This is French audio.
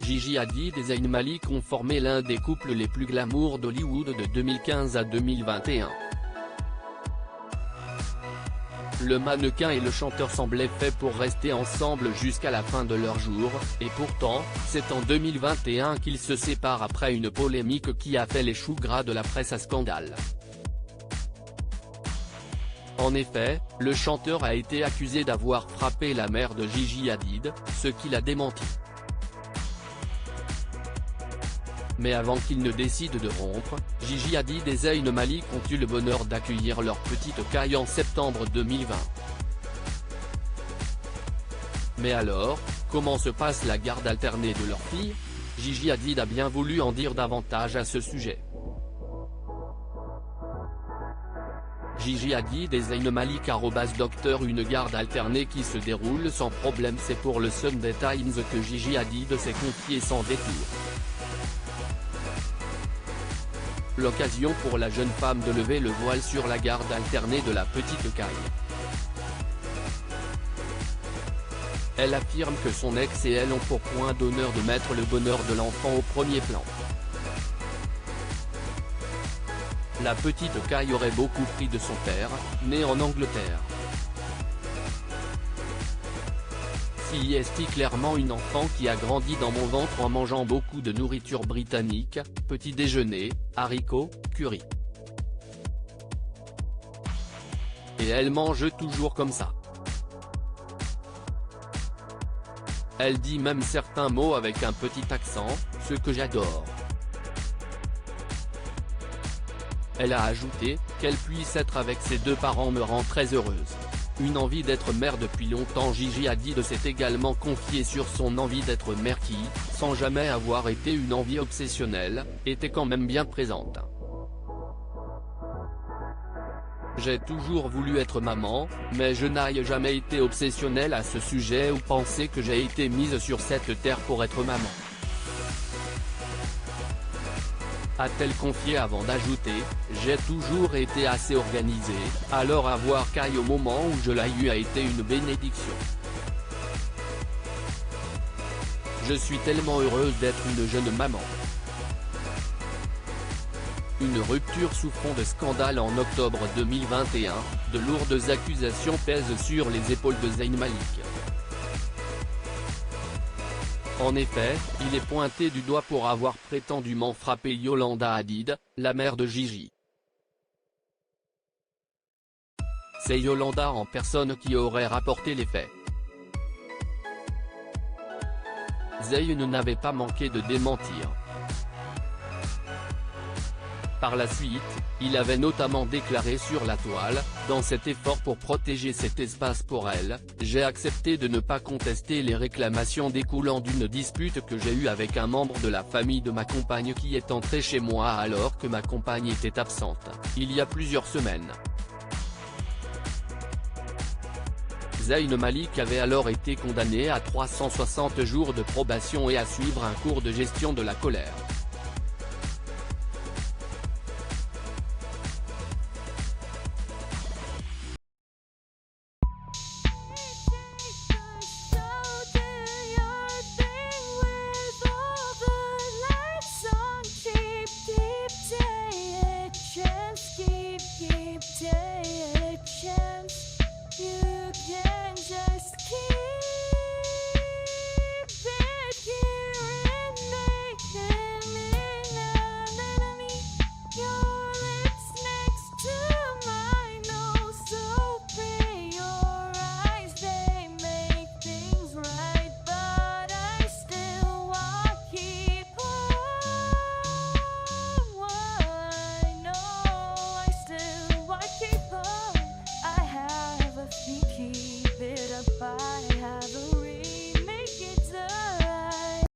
Gigi Hadid et Zayn Malik ont formé l'un des couples les plus glamour d'Hollywood de 2015 à 2021. Le mannequin et le chanteur semblaient faits pour rester ensemble jusqu'à la fin de leur jour, et pourtant, c'est en 2021 qu'ils se séparent après une polémique qui a fait les choux gras de la presse à scandale. En effet, le chanteur a été accusé d'avoir frappé la mère de Gigi Hadid, ce qu'il a démenti. Mais avant qu'ils ne décident de rompre, Gigi Hadid et Zayn Malik ont eu le bonheur d'accueillir leur petite Kai en septembre 2020. Mais alors, comment se passe la garde alternée de leur fille? Gigi Hadid a bien voulu en dire davantage à ce sujet. Gigi Hadid et Zayn Malik @docteur Une garde alternée qui se déroule sans problème. C'est pour le Sunday Times que Gigi Hadid s'est confié sans détour. L'occasion pour la jeune femme de lever le voile sur la garde alternée de la petite Kai. Elle affirme que son ex et elle ont pour point d'honneur de mettre le bonheur de l'enfant au premier plan. La petite Kai aurait beaucoup pris de son père, né en Angleterre. Si est clairement une enfant qui a grandi dans mon ventre en mangeant beaucoup de nourriture britannique, petit déjeuner, haricots, curry. Et elle mange toujours comme ça. Elle dit même certains mots avec un petit accent, ce que j'adore. Elle a ajouté, qu'elle puisse être avec ses deux parents me rend très heureuse. Une envie d'être mère depuis longtemps. Gigi Hadid s'est également confiée sur son envie d'être mère qui, sans jamais avoir été une envie obsessionnelle, était quand même bien présente. J'ai toujours voulu être maman, mais je n'ai jamais été obsessionnelle à ce sujet ou pensé que j'ai été mise sur cette terre pour être maman. A-t-elle confié avant d'ajouter, j'ai toujours été assez organisée, alors avoir Kai au moment où je l'ai eu a été une bénédiction. Je suis tellement heureuse d'être une jeune maman. Une rupture sous fond de scandale en octobre 2021, de lourdes accusations pèsent sur les épaules de Zayn Malik. En effet, il est pointé du doigt pour avoir prétendument frappé Yolanda Hadid, la mère de Gigi. C'est Yolanda en personne qui aurait rapporté les faits. Zayn n'avait pas manqué de démentir. Par la suite, il avait notamment déclaré sur la toile, dans cet effort pour protéger cet espace pour elle, j'ai accepté de ne pas contester les réclamations découlant d'une dispute que j'ai eue avec un membre de la famille de ma compagne qui est entré chez moi alors que ma compagne était absente, il y a plusieurs semaines. Zayn Malik avait alors été condamné à 360 jours de probation et à suivre un cours de gestion de la colère.